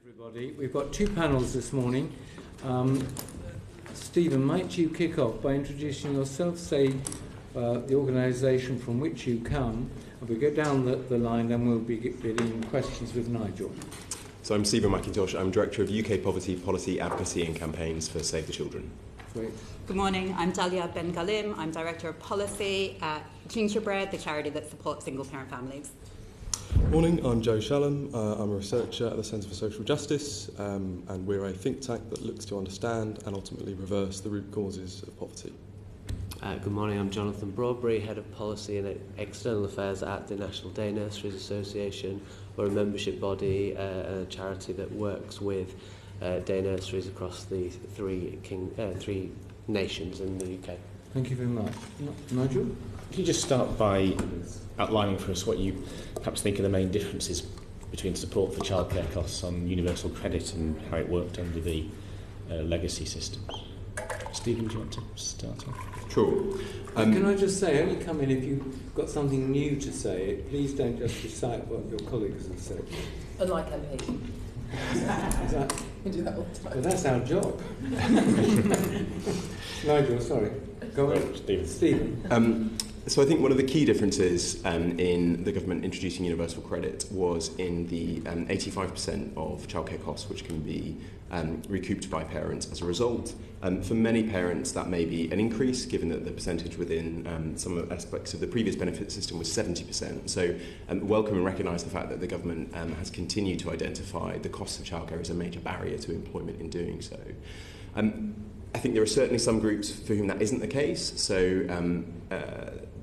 Everybody, we've got two panels this morning. Stephen, might you kick off by introducing yourself, say the organisation from which you come, and we go down the line, then we'll be getting questions with Nigel. So I'm Stephen McIntosh. I'm Director of UK Poverty Policy, Advocacy and Campaigns for Save the Children. Great. Good morning, I'm Dalia Ben-Galim. I'm Director of Policy at Gingerbread, the charity that supports single-parent families. Morning, I'm Joe Shalam. I'm a researcher at the Centre for Social Justice, and we're a think tank that looks to understand and ultimately reverse the root causes of poverty. Good morning, I'm Jonathan Broadbery, Head of Policy and External Affairs at the National Day Nurseries Association. We're a membership body and a charity that works with day nurseries across the three nations in the UK. Thank you very much. Nigel? Can you just start by outlining for us what you perhaps think are the main differences between support for childcare costs on universal credit and how it worked under the legacy system? Stephen, do you want to start off? Sure. Can I just say, only come in if you've got something new to say. Please don't just recite what your colleagues have said. Unlike MP. We do that all the time. Well, that's our job. Nigel, sorry. Go on. Stephen. So I think one of the key differences in the government introducing universal credit was in the 85% of childcare costs which can be recouped by parents as a result. For many parents that may be an increase given that the percentage within some of the aspects of the previous benefit system was 70%. So welcome and recognise the fact that the government has continued to identify the costs of childcare as a major barrier to employment in doing so. I think there are certainly some groups for whom that isn't the case. So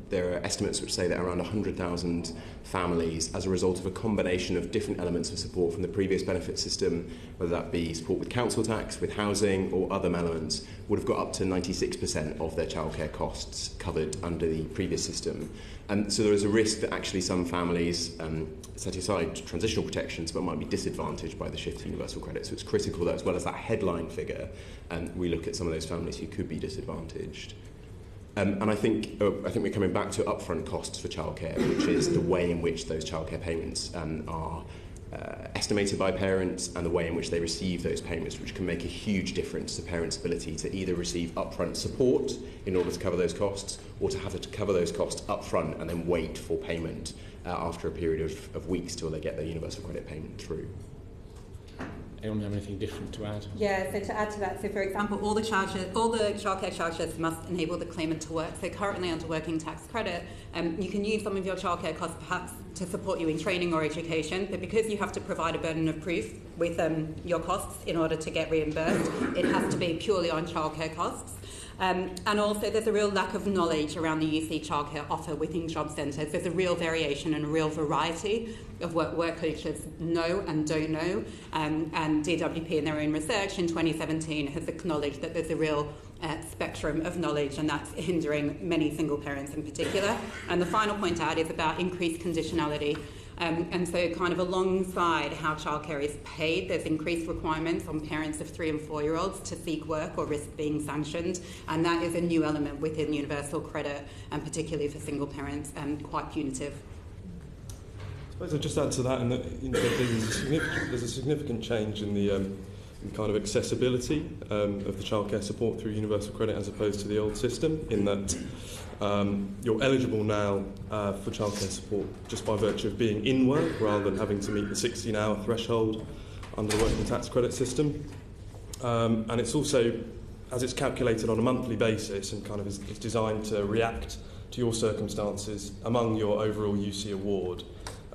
there are estimates which say that around 100,000 families, as a result of a combination of different elements of support from the previous benefit system, whether that be support with council tax, with housing or other elements, would have got up to 96% of their childcare costs covered under the previous system. And so there is a risk that actually some families set aside transitional protections but might be disadvantaged by the shift to universal credit. So it's critical that as well as that headline figure, we look at some of those families who could be disadvantaged. And I think we're coming back to upfront costs for childcare, which is the way in which those childcare payments are estimated by parents and the way in which they receive those payments, which can make a huge difference to parents' ability to either receive upfront support in order to cover those costs or to have to cover those costs upfront and then wait for payment after a period of weeks till they get their universal credit payment through. Anyone have anything different to add? Yeah, so to add to that, so for example, all the childcare charges must enable the claimant to work. So currently under working tax credit, you can use some of your childcare costs perhaps to support you in training or education, but because you have to provide a burden of proof with your costs in order to get reimbursed, it has to be purely on childcare costs. And also there's a real lack of knowledge around the UC childcare offer within job centres. There's a real variation and a real variety of what work coaches know and don't know. And DWP in their own research in 2017 has acknowledged that there's a real spectrum of knowledge, and that's hindering many single parents in particular. And the final point to add is about increased conditionality. And so kind of alongside how childcare is paid, there's increased requirements on parents of 3 and 4-year-olds to seek work or risk being sanctioned. And that is a new element within universal credit, and particularly for single parents, quite punitive. I suppose I'd just add to that, and there's a significant change in the kind of accessibility of the childcare support through universal credit as opposed to the old system, in that you're eligible now for childcare support just by virtue of being in work rather than having to meet the 16-hour threshold under the working tax credit system. And it's also, as it's calculated on a monthly basis and kind of is designed to react to your circumstances among your overall UC award.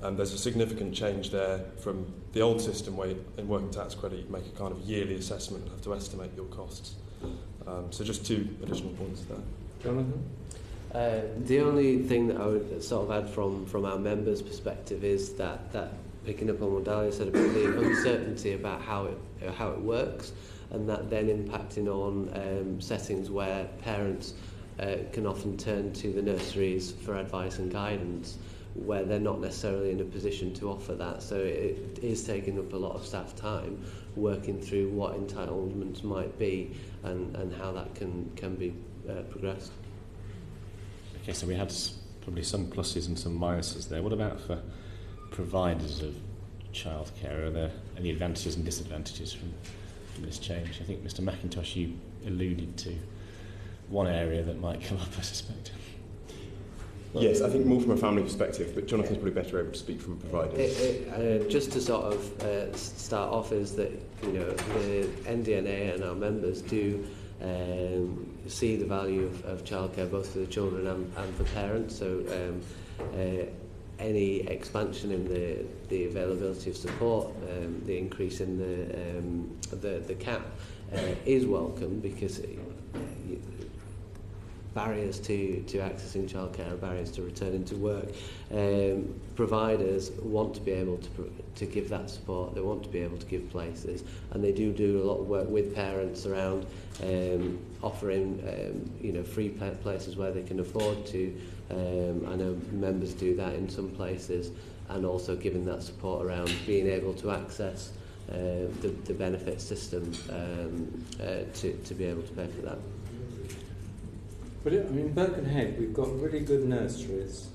There's a significant change there from the old system where in working tax credit you make a kind of yearly assessment and have to estimate your costs. So just 2 additional points there. Jonathan? The only thing that I would sort of add from our members' perspective is that picking up on what Dalia said about the uncertainty about how it works, and that then impacting on settings where parents can often turn to the nurseries for advice and guidance, where they're not necessarily in a position to offer that. So it is taking up a lot of staff time working through what entitlements might be and how that can be progressed. Okay, so we had probably some pluses and some minuses there. What about for providers of childcare? Are there any advantages and disadvantages from this change? I think, Mr. McIntosh, you alluded to one area that might come up, I suspect. Yes, I think more from a family perspective, but Jonathan's probably better able to speak from a provider. Just to sort of start off is that, you know, the NDNA and our members do see the value of childcare both for the children and for parents. So any expansion in the availability of support, the increase in the cap is welcome, because barriers to accessing childcare are barriers to returning to work. Providers want to be able to give that support. They want to be able to give places, and they do a lot of work with parents around offering free places where they can afford to. I know members do that in some places, and also giving that support around being able to access the benefit system to be able to pay for that. But in Birkenhead, we've got really good nurseries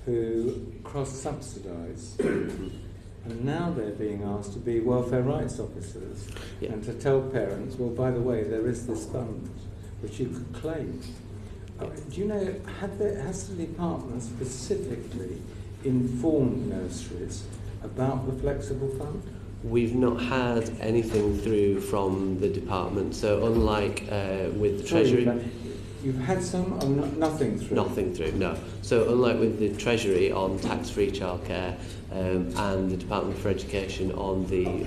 who cross-subsidise, and now they're being asked to be welfare rights officers and to tell parents, well, by the way, there is this fund which you could claim. Do you know, has the department specifically informed nurseries about the flexible fund? We've not had anything through from the department, so unlike with the Treasury... You've had some or nothing through? Nothing through, no. So unlike with the Treasury on tax-free childcare and the Department for Education on the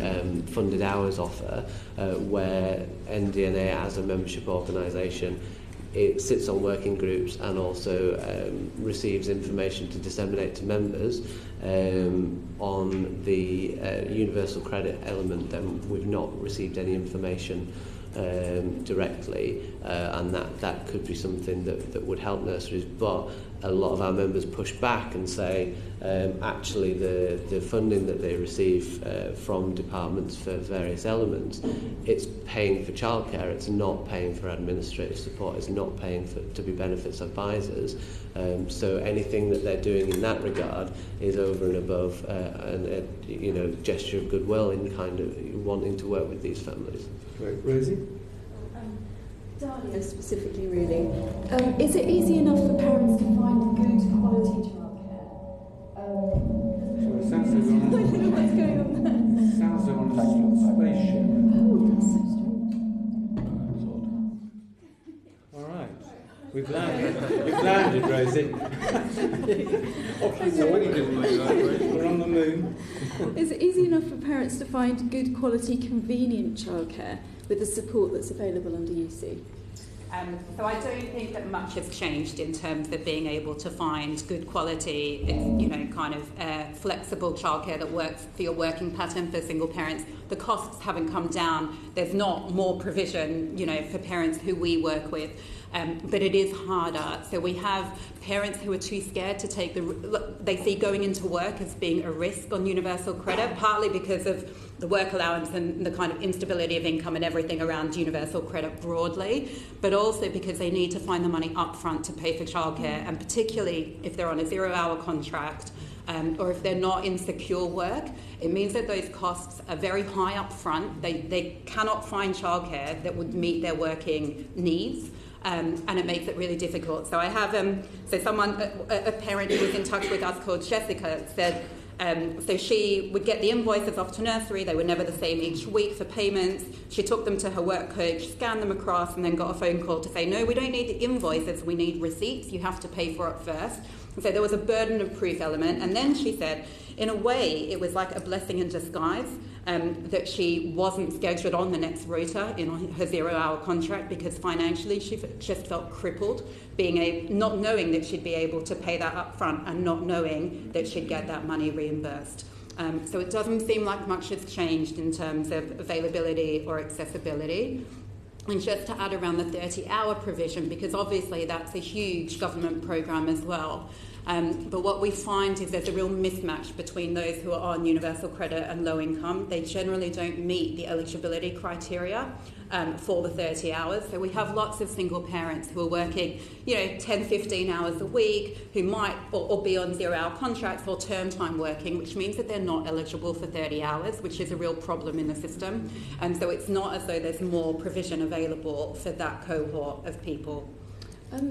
funded hours offer, where NDNA as a membership organisation, it sits on working groups and also receives information to disseminate to members on the universal credit element. Then we've not received any information directly, and that could be something that would help nurseries, but a lot of our members push back and say actually the funding that they receive from departments for various elements, it's paying for childcare, it's not paying for administrative support, it's not paying to be benefits advisors, so anything that they're doing in that regard is over and above a gesture of goodwill in kind of wanting to work with these families. Right. Rosie? Dalia specifically, really. Is it easy enough for parents to find good quality childcare? It sounds like I don't know what's going on there. It sounds like on a spaceship. Oh, that's so strange. All right. We've landed, Rosie. We're on the moon. Is it easy enough for parents to find good quality, convenient childcare with the support that's available under UC? So I don't think that much has changed in terms of being able to find good quality, flexible childcare that works for your working pattern for single parents. The costs haven't come down. There's not more provision, for parents who we work with. But it is harder. So we have parents who are too scared to take they see going into work as being a risk on universal credit, partly because of the work allowance and the kind of instability of income and everything around universal credit broadly, but also because they need to find the money up front to pay for childcare, and particularly if they're on a 0-hour contract or if they're not in secure work, it means that those costs are very high up front. They cannot find childcare that would meet their working needs. And it makes it really difficult. So I have a parent who was in touch with us called Jessica said, so she would get the invoices off to nursery. They were never the same each week for payments. She took them to her work coach, scanned them across, and then got a phone call to say, no, we don't need the invoices, we need receipts. You have to pay for it first. And so there was a burden of proof element. And then she said, in a way, it was like a blessing in disguise that she wasn't scheduled on the next rota in her 0-hour contract, because financially she just felt crippled, not knowing that she'd be able to pay that up front and not knowing that she'd get that money reimbursed. So it doesn't seem like much has changed in terms of availability or accessibility. And just to add around the 30-hour provision, because obviously that's a huge government programme as well. But what we find is there's a real mismatch between those who are on universal credit and low income. They generally don't meet the eligibility criteria for the 30 hours. So we have lots of single parents who are working, 10, 15 hours a week, who might or be on 0-hour contracts or term time working, which means that they're not eligible for 30 hours, which is a real problem in the system. And so it's not as though there's more provision available for that cohort of people.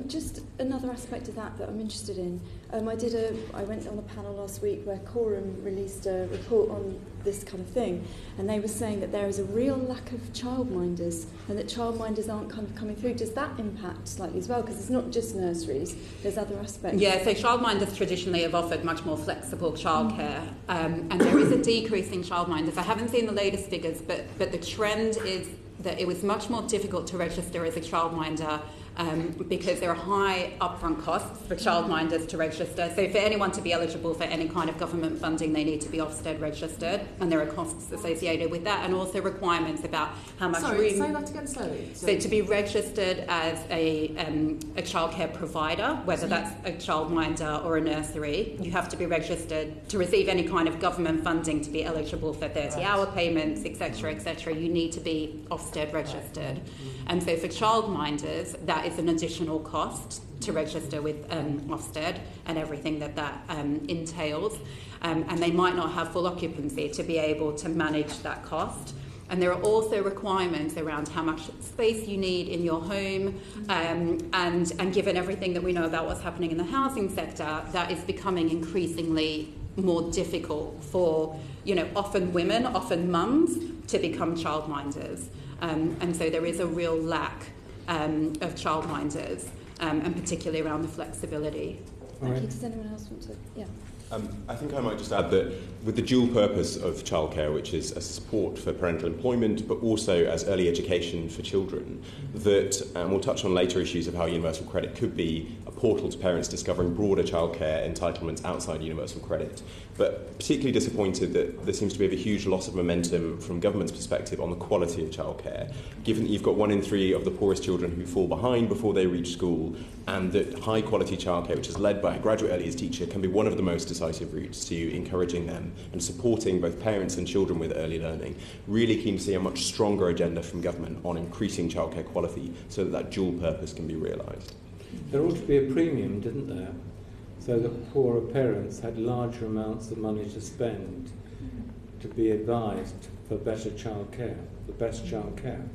Just another aspect of that I'm interested in. I went on a panel last week where Quorum released a report on this kind of thing, and they were saying that there is a real lack of childminders, and that childminders aren't kind of coming through. Does that impact slightly as well? Because it's not just nurseries; there's other aspects. Yeah, so childminders traditionally have offered much more flexible childcare, and there is a decrease in childminders. I haven't seen the latest figures, but the trend is that it was much more difficult to register as a childminder. Because there are high upfront costs for childminders to register. So for anyone to be eligible for any kind of government funding, they need to be Ofsted registered, and there are costs associated with that, and also requirements about how much room... Say that again slowly. So to be registered as a childcare provider, whether that's a childminder or a nursery, you have to be registered to receive any kind of government funding to be eligible for 30-hour payments, etc., etc. You need to be Ofsted registered. And so for childminders, that is an additional cost to register with Ofsted and everything that entails. And they might not have full occupancy to be able to manage that cost. And there are also requirements around how much space you need in your home, and given everything that we know about what's happening in the housing sector, that is becoming increasingly more difficult for, often women, often mums, to become childminders. And so there is a real lack of childminders, and particularly around the flexibility. Thank you. Does anyone else want to? Yeah. I think I might just add that with the dual purpose of childcare, which is a support for parental employment, but also as early education for children, that we'll touch on later issues of how universal credit could be a portal to parents discovering broader childcare entitlements outside universal credit. But particularly disappointed that there seems to be a huge loss of momentum from government's perspective on the quality of childcare, given that you've got 1 in 3 of the poorest children who fall behind before they reach school, and that high quality childcare, which is led by a graduate early years teacher, can be one of the most decisive routes to encouraging them and supporting both parents and children with early learning. Really keen to see a much stronger agenda from government on increasing childcare quality so that dual purpose can be realised. There ought to be a premium, didn't there? So that poorer parents had larger amounts of money to spend to be advised for better childcare, the best childcare.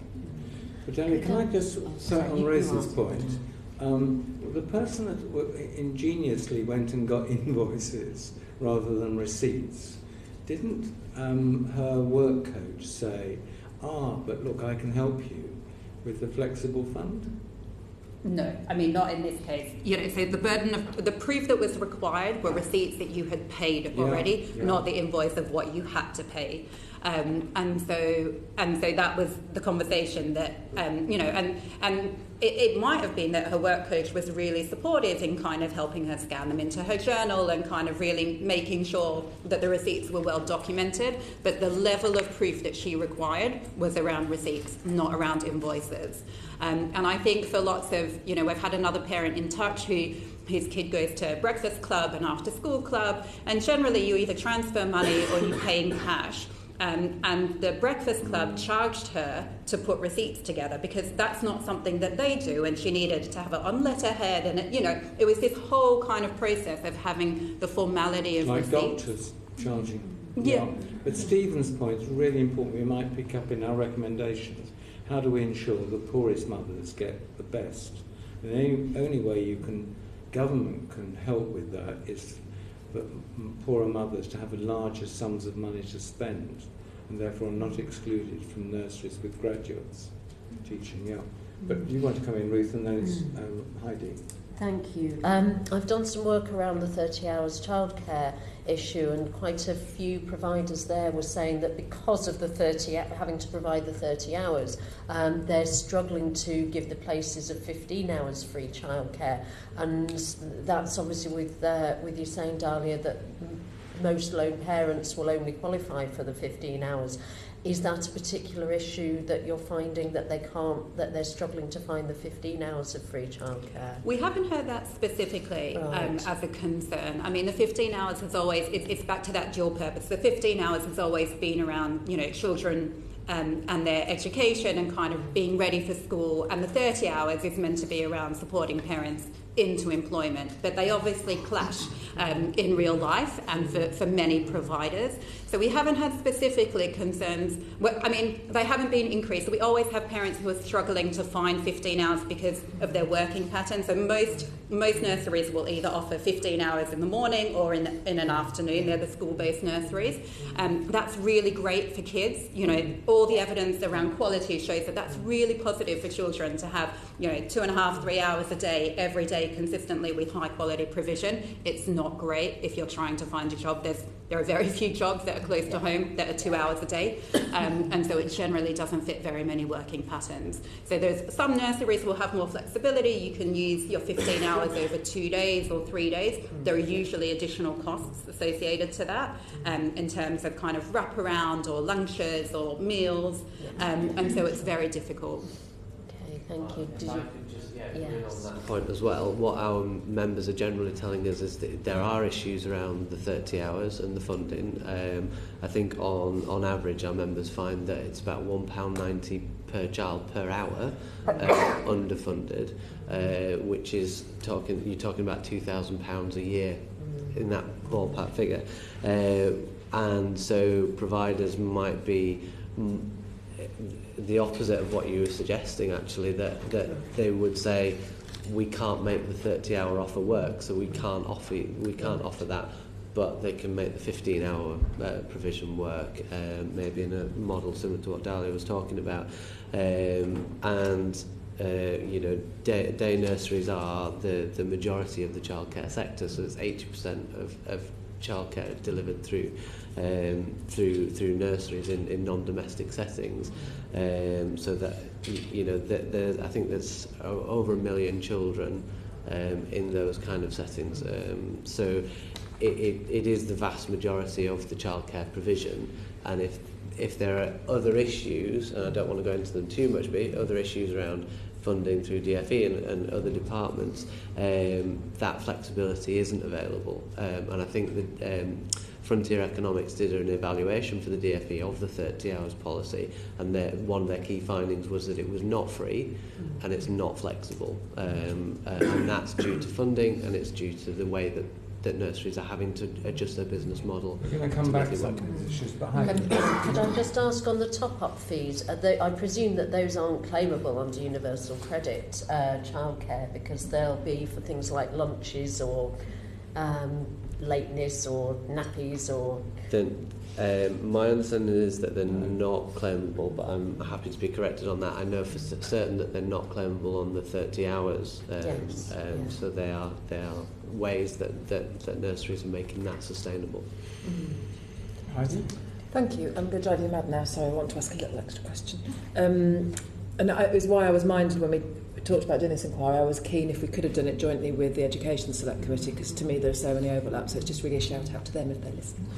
But Dalia, can I just say on Rosie's point, the person that ingeniously went and got invoices rather than receipts, didn't her work coach say, but look, I can help you with the flexible fund? No, I mean, not in this case. So the burden of the proof that was required were receipts that you had paid already, not the invoice of what you had to pay. And so that was the conversation that, and it might have been that her work coach was really supportive in kind of helping her scan them into her journal and kind of really making sure that the receipts were well documented, but the level of proof that she required was around receipts, not around invoices. And I think for lots of, we've had another parent in touch whose kid goes to breakfast club and after school club, and generally you either transfer money or you pay in cash. And the breakfast club charged her to put receipts together because that's not something that they do, and she needed to have it on letterhead, and it was this whole kind of process of having the formality of like receipts. Doctors charging. Yeah. But Stephen's point is really important. We might pick up in our recommendations. How do we ensure the poorest mothers get the best? The only way government can help with that is for poorer mothers to have larger sums of money to spend, and therefore are not excluded from nurseries with graduates teaching. But you want to come in, Ruth, and then Heidi. Thank you. I've done some work around the 30 hours childcare issue, and quite a few providers there were saying that because of the having to provide the 30 hours, they're struggling to give the places of 15 hours free childcare, and that's obviously with you saying, Dalia, that most lone parents will only qualify for the 15 hours. Is that a particular issue that you're finding that they're struggling to find the 15 hours of free childcare? We haven't heard that specifically as a concern. I mean, the 15 hours has always, it's back to that dual purpose. The 15 hours has always been around, children and their education and kind of being ready for school. And the 30 hours is meant to be around supporting parents into employment, but they obviously clash in real life and for many providers. So we haven't had specifically concerns. Well, I mean, they haven't been increased. So we always have parents who are struggling to find 15 hours because of their working pattern. So most nurseries will either offer 15 hours in the morning or in an afternoon. They're the school-based nurseries. That's really great for kids. All the evidence around quality shows that that's really positive for children to have, 2.5, 3 hours a day, every day, consistently with high quality provision. It's not great if you're trying to find a job. There are very few jobs that are close to home that are 2 hours a day, and so it generally doesn't fit very many working patterns. So there's some nurseries will have more flexibility. You can use your 15 hours over 2 days or 3 days. There are usually additional costs associated to that in terms of kind of wraparound or lunches or meals, and so it's very difficult. Okay, thank you. If I could just yes. On that point as well, what our members are generally telling us is that there are issues around the 30 hours and the funding. I think on average our members find that it's about £1.90 per child per hour underfunded, which is you're talking about £2,000 a year in that ballpark figure, and so providers might be the opposite of what you were suggesting, actually, that they would say we can't make the 30-hour offer work, so we can't offer that, but they can make the 15-hour provision work, maybe in a model similar to what Dalia was talking about, day nurseries are the majority of the childcare sector, so it's 80% of childcare delivered through nurseries in non-domestic settings, so that I think there's over 1 million children in those kind of settings. So it is the vast majority of the childcare provision, and if there are other issues, and I don't want to go into them too much, but other issues around funding through DFE and other departments, that flexibility isn't available. And I think that Frontier Economics did an evaluation for the DFE of the 30 hours policy, and one of their key findings was that it was not free and it's not flexible. And that's due to funding, and it's due to the way that nurseries are having to adjust their business model. We're going to come back to some of these issues behind. Could I just ask on the top-up fees? I presume that those aren't claimable under universal credit childcare, because they'll be for things like lunches or lateness or nappies or. My understanding is that they're not claimable, but I'm happy to be corrected on that. I know for certain that they're not claimable on the 30 hours. So they are ways that nurseries are making that sustainable. Heidi? Thank you. I'm going to drive you mad now, so I want to ask a little extra question. And it was why I was minded when we talked about doing this inquiry. I was keen if we could have done it jointly with the Education Select Committee, because to me there are so many overlaps, so it's just really a shout out to them if they're listening.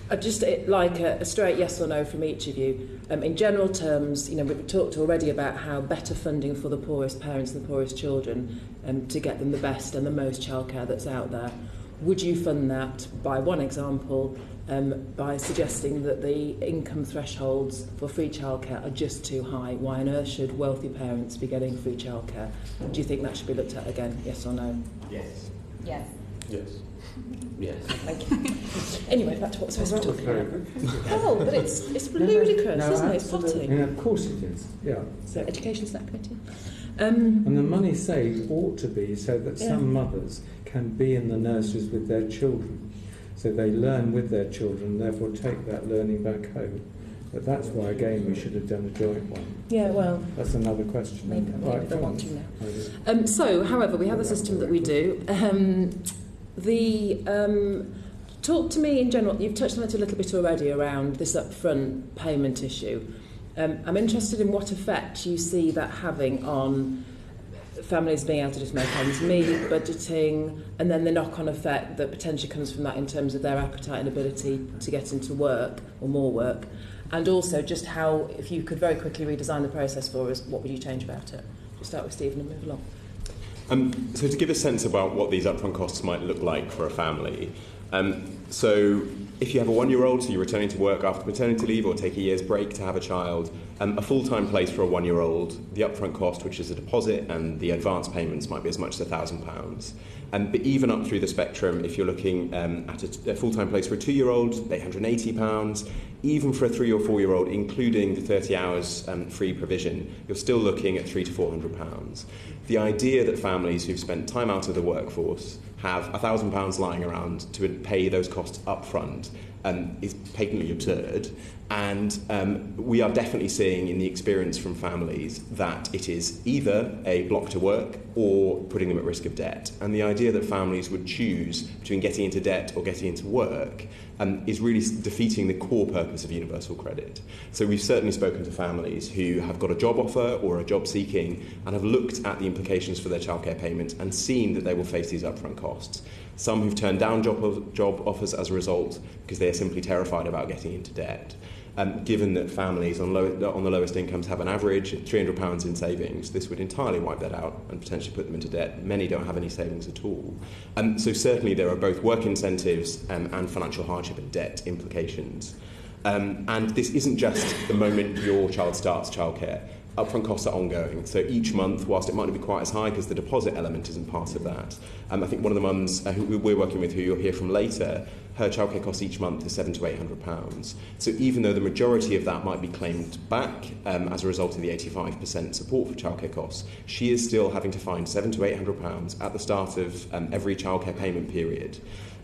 I'd just like a straight yes or no from each of you. In general terms, we've talked already about how better funding for the poorest parents and the poorest children to get them the best and the most childcare that's out there. Would you fund that, by one example, by suggesting that the income thresholds for free childcare are just too high? Why on earth should wealthy parents be getting free childcare? Do you think that should be looked at again, yes or no? Yes. Yes. Yes. Yes. Thank you. Anyway, back to what I was talking about. Good. Oh, but it's ludicrous, isn't it? It's potting. Of course it is, yeah. So, Education Select Committee. And the money saved ought to be so that some mothers can be in the nurseries with their children, so they learn with their children, therefore take that learning back home. But that's why, again, we should have done a joint one. Yeah, well, that's another question. Maybe right, they want to now. So, however, we have a system that we do. Talk to me in general. You've touched on it a little bit already around this upfront payment issue. I'm interested in what effect you see that having on families being able to just make ends meet, budgeting, and then the knock-on effect that potentially comes from that in terms of their appetite and ability to get into work or more work. And also just how, if you could very quickly redesign the process for us, what would you change about it? Just start with Stephen and move along. So to give a sense about what these upfront costs might look like for a family, so if you have a 1-year-old, so you're returning to work after maternity leave or take a year's break to have a child, a full-time place for a 1-year-old, the upfront cost, which is a deposit, and the advance payments might be as much as £1,000. But even up through the spectrum, if you're looking at a full-time place for a 2-year-old, £880. Even for a 3 or 4-year-old, including the 30 hours free provision, you're still looking at £300 to £400. The idea that families who've spent time out of the workforce have £1,000 lying around to pay those costs up front is patently absurd. And we are definitely seeing in the experience from families that it is either a block to work or putting them at risk of debt. And the idea that families would choose between getting into debt or getting into work is really defeating the core purpose of universal credit. So we've certainly spoken to families who have got a job offer or a job seeking and have looked at the implications for their childcare payments and seen that they will face these upfront costs. Some who've turned down job offers as a result because they are simply terrified about getting into debt. Given that families on the lowest incomes have an average of £300 in savings, this would entirely wipe that out and potentially put them into debt. Many don't have any savings at all. So certainly there are both work incentives and financial hardship and debt implications. And this isn't just the moment your child starts childcare. Upfront costs are ongoing. So each month, whilst it might not be quite as high because the deposit element isn't part of that, I think one of the mums who we're working with, who you'll hear from later, her childcare costs each month is £700 to £800. So even though the majority of that might be claimed back as a result of the 85% support for childcare costs, she is still having to find £700 to £800 at the start of every childcare payment period.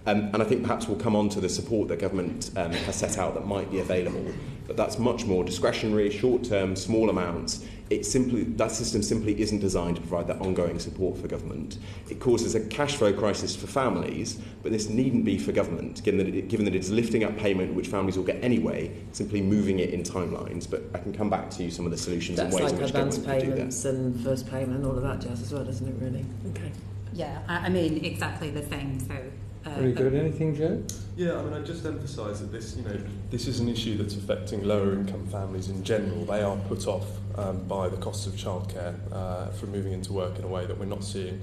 And I think perhaps we'll come on to the support that government has set out that might be available, but that's much more discretionary, short-term, small amounts. That system simply isn't designed to provide that ongoing support for government. It causes a cash flow crisis for families, but this needn't be for government, given that it's lifting up payment which families will get anyway, simply moving it in timelines. But I can come back to you some of the solutions and ways in which government can do that. That's like advance payments and first payment and all of that jazz as well, isn't it, really? Okay. Yeah, I mean, exactly the same. So. Very good. Anything, Joe? Yeah, I mean, I just emphasise that this is an issue that's affecting lower income families in general. They are put off by the costs of childcare from moving into work in a way that we're not seeing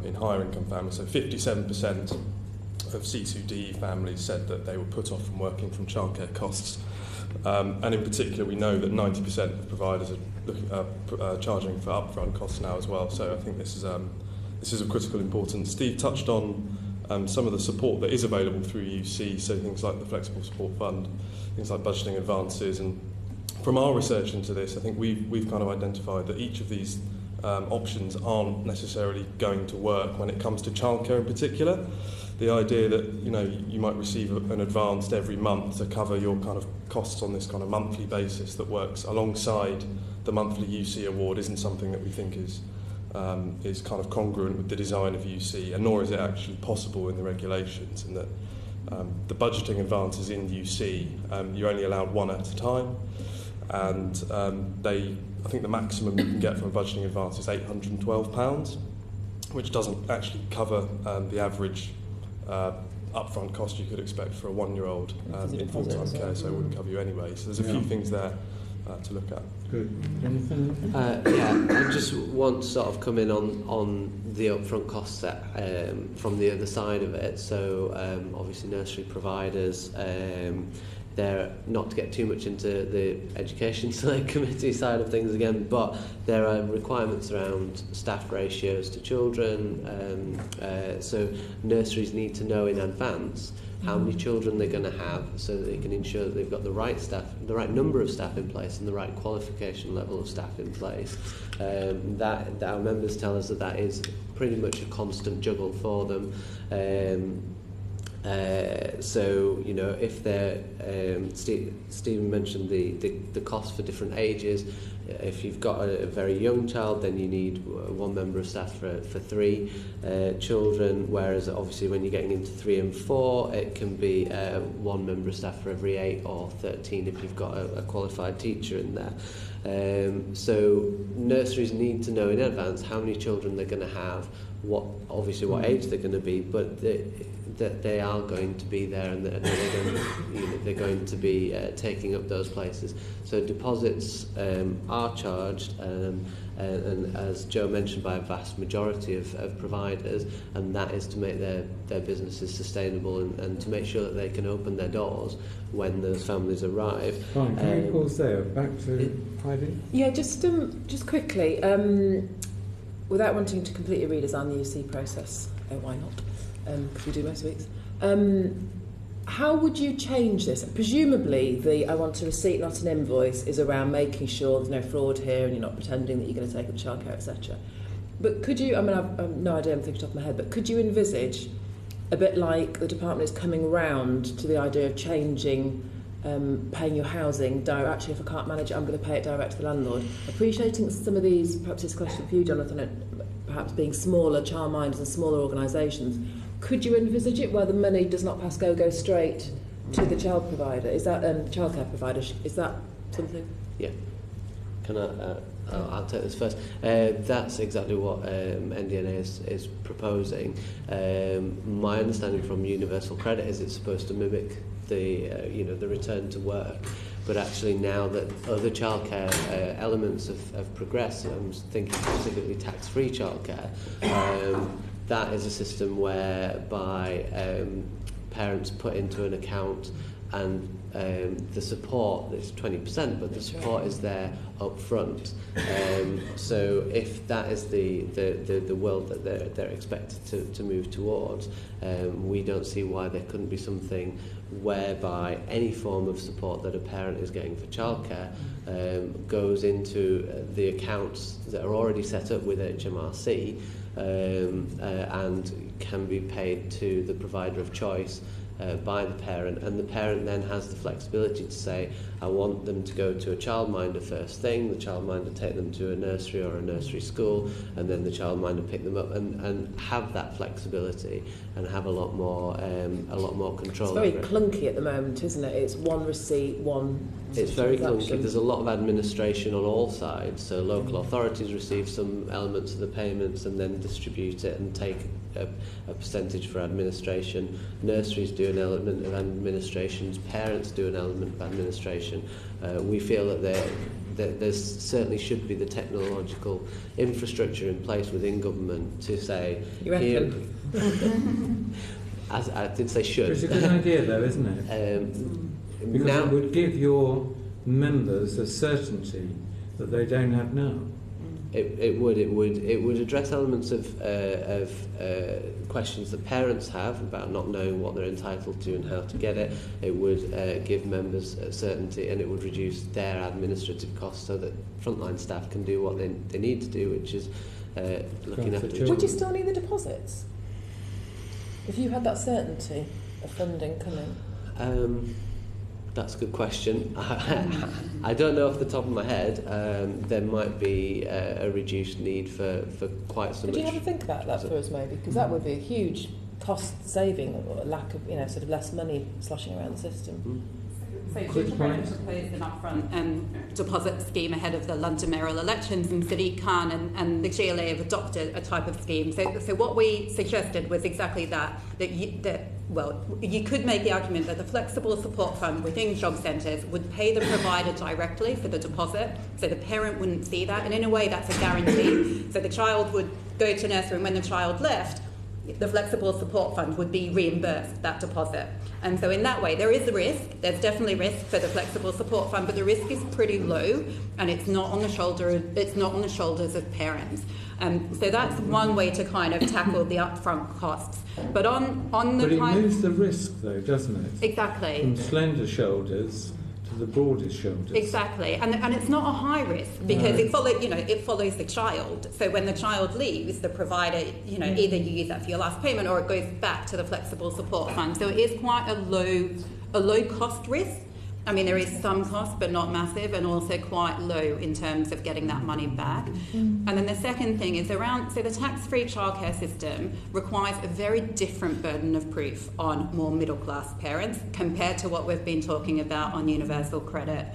in higher income families. So 57% of C2D families said that they were put off from working from childcare costs. And in particular, we know that 90% of providers are charging for upfront costs now as well. So I think this is of critical importance. Steve touched on some of the support that is available through UC, so things like the Flexible Support Fund, things like budgeting advances. And from our research into this, I think we've kind of identified that each of these options aren't necessarily going to work when it comes to childcare in particular. The idea that you might receive an advance every month to cover your kind of costs on this kind of monthly basis that works alongside the monthly UC award isn't something that we think is kind of congruent with the design of UC, and nor is it actually possible in the regulations, in that the budgeting advances in UC, you're only allowed one at a time, and I think the maximum you can get from a budgeting advance is £812, which doesn't actually cover the average upfront cost you could expect for a 1-year-old in full-time care, so it wouldn't cover you anyway. So there's a few things there to look at. Good. Anything? I just want to sort of come in on the upfront costs that, from the other side of it. So obviously nursery providers, they're not to get too much into the education select committee side of things again, but there are requirements around staff ratios to children. So nurseries need to know in advance how many children they're going to have, so that they can ensure that they've got the right staff, the right number of staff in place, and the right qualification level of staff in place. That our members tell us that is pretty much a constant juggle for them. So, you know, if they're, Stephen mentioned the cost for different ages. If you've got a very young child, then you need one member of staff for 3 children, whereas obviously when you're getting into 3 and 4, it can be one member of staff for every 8 or 13 if you've got a qualified teacher in there. So nurseries need to know in advance how many children they're going to have, what age they're going to be, but that they are going to be there, and that they're going to be taking up those places. So deposits are charged, and as Joe mentioned, by a vast majority of providers, and that is to make their businesses sustainable and to make sure that they can open their doors when those families arrive. Fine, can we pause there? Back to Heidi? Yeah, just quickly, without wanting to completely redesign the UC process, why not? Because we do most weeks. How would you change this? Presumably, the I want a receipt, not an invoice, is around making sure there's no fraud here and you're not pretending that you're going to take up childcare, etc. But could you, I mean, I've no idea, I'm thinking off the top of my head, but could you envisage a bit like the department is coming round to the idea of changing paying your housing direct? Actually, if I can't manage it, I'm going to pay it direct to the landlord. Appreciating some of these, perhaps this question for you, Jonathan, perhaps being smaller childminders and smaller organisations, could you envisage it where the money does not pass go straight to the child provider? Is that childcare provider? Is that something? Yeah. Can I'll take this first. That's exactly what NDNA is proposing. My understanding from Universal Credit is it's supposed to mimic the return to work, but actually now that other childcare elements have progressed, I'm thinking specifically tax-free childcare. That is a system whereby parents put into an account, and the support is 20%, but the support is there up front. So if that is the world that they're expected to move towards, we don't see why there couldn't be something whereby any form of support that a parent is getting for childcare goes into the accounts that are already set up with HMRC, and can be paid to the provider of choice by the parent, and the parent then has the flexibility to say, I want them to go to a childminder first thing, the childminder take them to a nursery or a nursery school, and then the childminder pick them up, and have that flexibility and have a lot more control. It's very clunky at the moment, isn't it? It's one receipt, one. It's very clunky. There's a lot of administration on all sides. So local authorities receive some elements of the payments and then distribute it and take a percentage for administration. Nurseries do an element of administration. Parents do an element of administration. We feel that there certainly should be the technological infrastructure in place within government to say. You reckon? As I did say, should. It's a good idea, though, isn't it? Because it would give your members a certainty that they don't have now. It would address elements of questions that parents have about not knowing what they're entitled to and how to get it. It would give members certainty, and it would reduce their administrative costs so that frontline staff can do what they need to do, which is looking after children. Would you still need the deposits if you had that certainty of funding coming? That's a good question. I don't know off the top of my head. There might be a reduced need for quite some. Could you have a think about that for us, maybe? Because that would be a huge cost saving, or a lack of, sort of less money sloshing around the system. So Gingerbread proposed an upfront deposit scheme ahead of the London mayoral elections, and Sadiq Khan and the GLA have adopted a type of scheme. So what we suggested was exactly that you could make the argument that the flexible support fund within job centres would pay the provider directly for the deposit, so the parent wouldn't see that, and in a way that's a guarantee. So the child would go to nursery, and when the child left, the flexible support fund would be reimbursed that deposit. And so in that way, there is a risk. There's definitely risk for the flexible support fund, but the risk is pretty low, and it's not on the shoulders of parents. So that's one way to kind of tackle the upfront costs. But on the but it moves the risk, though, doesn't it? Exactly. From slender shoulders to the broadest shelters. Exactly, and it's not a high risk because it follows the child. So when the child leaves, the provider, either you use that for your last payment or it goes back to the flexible support fund. So it is quite a low cost risk. I mean, there is some cost, but not massive, and also quite low in terms of getting that money back. And then the second thing is so the tax-free childcare system requires a very different burden of proof on more middle-class parents compared to what we've been talking about on universal credit.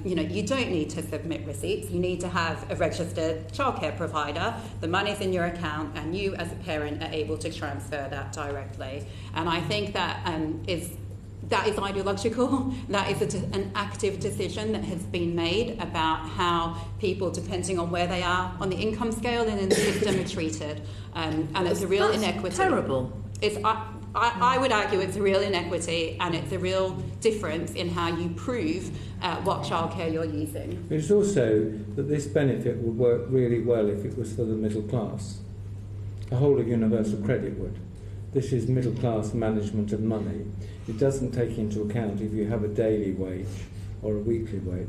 You don't need to submit receipts. You need to have a registered childcare provider. The money's in your account, and you, as a parent, are able to transfer that directly. And I think that is ideological. That is an active decision that has been made about how people, depending on where they are on the income scale and in the system, are treated. And it's a real inequity. Terrible. I would argue it's a real inequity, and it's a real difference in how you prove what childcare you're using. It's also that this benefit would work really well if it was for the middle class. The whole of universal credit would. This is middle class management of money. It doesn't take into account if you have a daily wage or a weekly wage.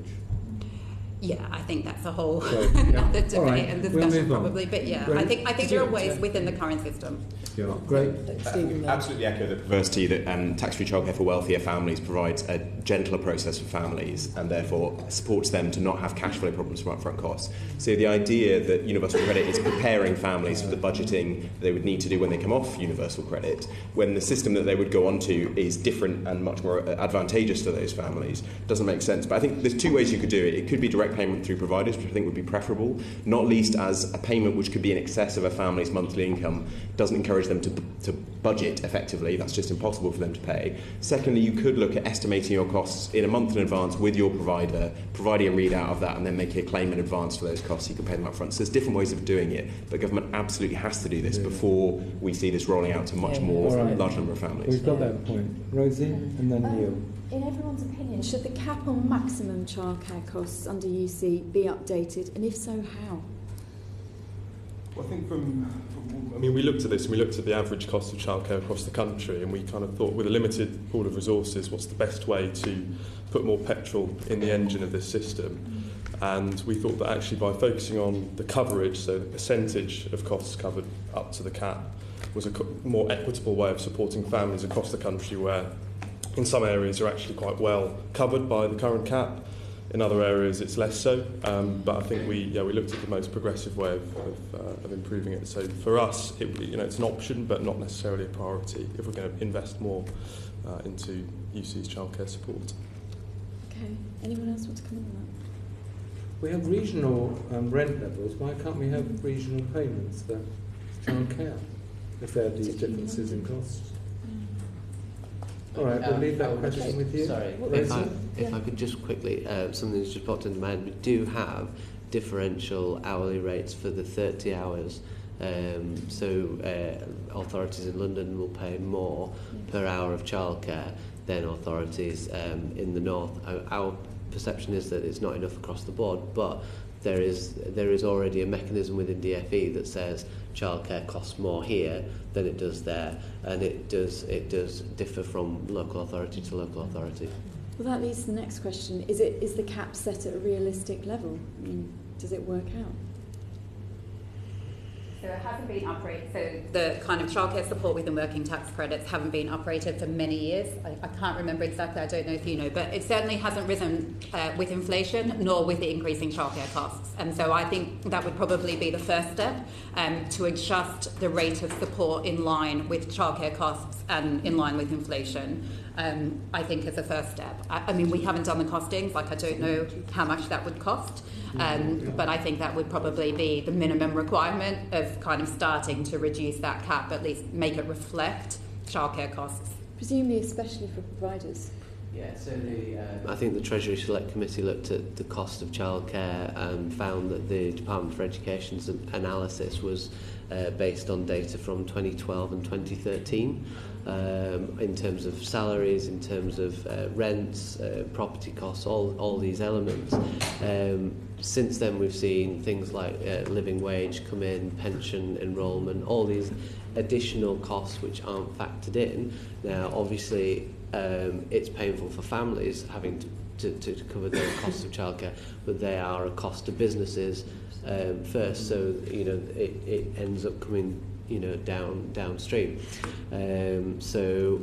Yeah, I think that's a whole So, another debate and discussion we'll probably. But yeah, Great. I think there are ways within the current system. Yeah, great. Absolutely echo the perversity that tax-free childcare for wealthier families provides a gentler process for families and therefore supports them to not have cash flow problems from upfront costs. So the idea that universal credit is preparing families for the budgeting they would need to do when they come off universal credit, when the system that they would go onto is different and much more advantageous to those families, doesn't make sense. But I think there's two ways you could do it. It could be direct payment through providers, which I think would be preferable, not least as a payment which could be in excess of a family's monthly income doesn't encourage them to budget effectively. That's just impossible for them to pay. Secondly, you could look at estimating your costs in a month in advance with your provider, providing a readout of that, and then making a claim in advance for those costs. You can pay them up front. So there's different ways of doing it, but government absolutely has to do this before we see this rolling out to much more large number of families. We've got that point. Rosie, and then Neil. In everyone's opinion, should the cap on maximum childcare costs under UC be updated, and if so, how? Well, I think we looked at this and we looked at the average cost of childcare across the country, and we kind of thought, with a limited pool of resources, what's the best way to put more petrol in the engine of this system? And we thought that actually by focusing on the coverage, so the percentage of costs covered up to the cap, was a more equitable way of supporting families across the country where in some areas are actually quite well covered by the current cap. In other areas it's less so, but I think we looked at the most progressive way of improving it. So for us, it's an option, but not necessarily a priority if we're going to invest more into UC's childcare support. Okay, anyone else want to comment on that? We have regional rent levels. Why can't we have regional payments for childcare if there are these differences in costs? All right, we'll leave that question with you. Sorry, if I could just quickly, something that's just popped into my head. We do have differential hourly rates for the 30 hours. So authorities in London will pay more per hour of childcare than authorities in the north. Our perception is that it's not enough across the board, but there is already a mechanism within DFE that says childcare costs more here than it does there, and it does differ from local authority to local authority. Well, that leads to the next question. Is the cap set at a realistic level? I mean, does it work out? So it hasn't been uprated. So the kind of childcare support within working tax credits haven't been uprated for many years. I can't remember exactly. I don't know if you know, but it certainly hasn't risen with inflation nor with the increasing childcare costs. And so I think that would probably be the first step to adjust the rate of support in line with childcare costs and in line with inflation. I think as a first step. I mean, we haven't done the costings. I don't know how much that would cost. But I think that would probably be the minimum requirement of kind of starting to reduce that cap, at least make it reflect childcare costs. Presumably especially for providers. Yeah, so I think the Treasury Select Committee looked at the cost of childcare and found that the Department for Education's analysis was based on data from 2012 and 2013 in terms of salaries, in terms of rents, property costs, all these elements. Since then we've seen things like living wage come in, pension enrolment, all these additional costs which aren't factored in. Now obviously it's painful for families having to to cover the cost of childcare, but they are a cost to businesses first. So it ends up coming downstream. So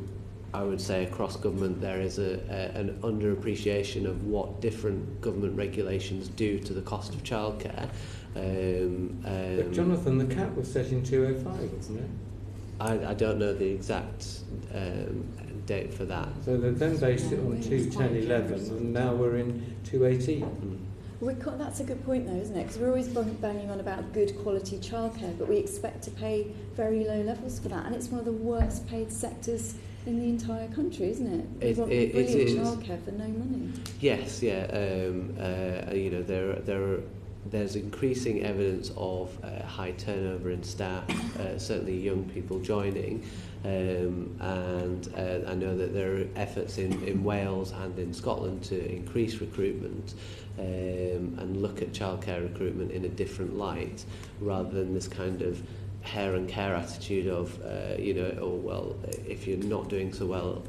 I would say across government there is an underappreciation of what different government regulations do to the cost of childcare. But Jonathan, the cap was set in 205, wasn't it? I don't know the exact date for that. So they then based it on 210.11, and now we're in 218. That's a good point, though, isn't it? Because we're always banging on about good quality childcare, but we expect to pay very low levels for that, and it's one of the worst paid sectors in the entire country, isn't it? We want brilliant childcare for no money. Yes, yeah. There's increasing evidence of high turnover in staff, certainly young people joining, and I know that there are efforts in Wales and in Scotland to increase recruitment and look at childcare recruitment in a different light, rather than this kind of hair and care attitude of, if you're not doing so well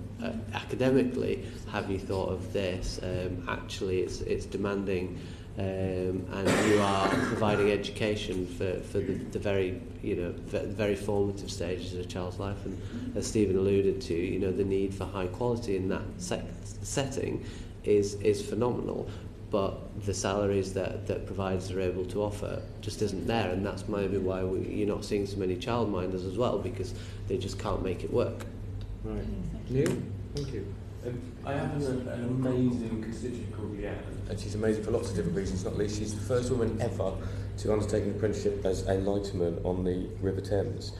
academically, have you thought of this? Actually, it's demanding. And you are providing education for the very formative stages of a child's life, and as Stephen alluded to, the need for high quality in that setting is phenomenal, but the salaries that providers are able to offer just isn't there, and that's maybe why you're not seeing so many childminders as well, because they just can't make it work. Right. Neil, thank you. I have an amazing constituent called Leanne, and she's amazing for lots of different reasons, not least she's the first woman ever to undertake an apprenticeship as a lighterman on the River Thames.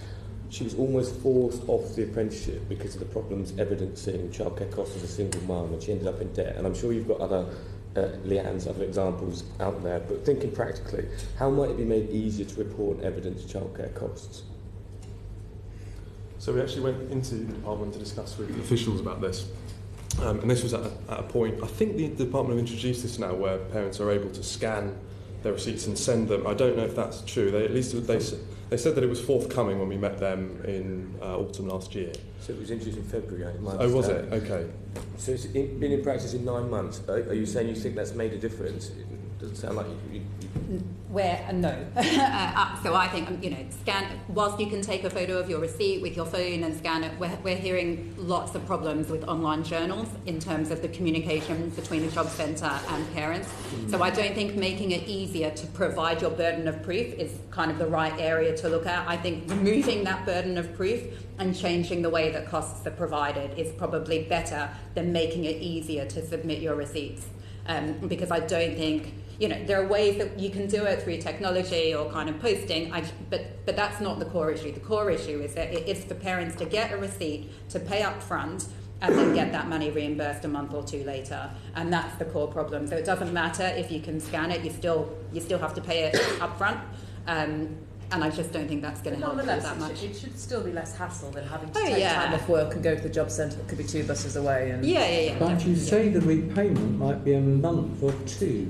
She was almost forced off the apprenticeship because of the problems evidencing childcare costs as a single mum, and she ended up in debt. And I'm sure you've got other Leanne's other examples out there, but thinking practically, how might it be made easier to report and evidence childcare costs? So we actually went into the department to discuss with officials about this. And this was at a point, I think the department have introduced this now, where parents are able to scan their receipts and send them. I don't know if that's true. They said that it was forthcoming when we met them in autumn last year. So it was introduced in February, Oh, was it? Okay. So it's been in practice in 9 months. Are you saying you think that's made a difference? It doesn't sound like you No. So I think, scan, whilst you can take a photo of your receipt with your phone and scan it, we're hearing lots of problems with online journals in terms of the communication between the job centre and parents. So I don't think making it easier to provide your burden of proof is kind of the right area to look at. I think removing that burden of proof and changing the way that costs are provided is probably better than making it easier to submit your receipts. Because I don't think, there are ways that you can do it through technology or kind of posting, but that's not the core issue. The core issue is that it's for parents to get a receipt, to pay up front, and then get that money reimbursed a month or two later. And that's the core problem. So it doesn't matter if you can scan it, you still have to pay it up front. And I just don't think that's going to help that much. It should still be less hassle than having to take time off work and go to the job centre that could be 2 buses away. And But you say the repayment might be a month or two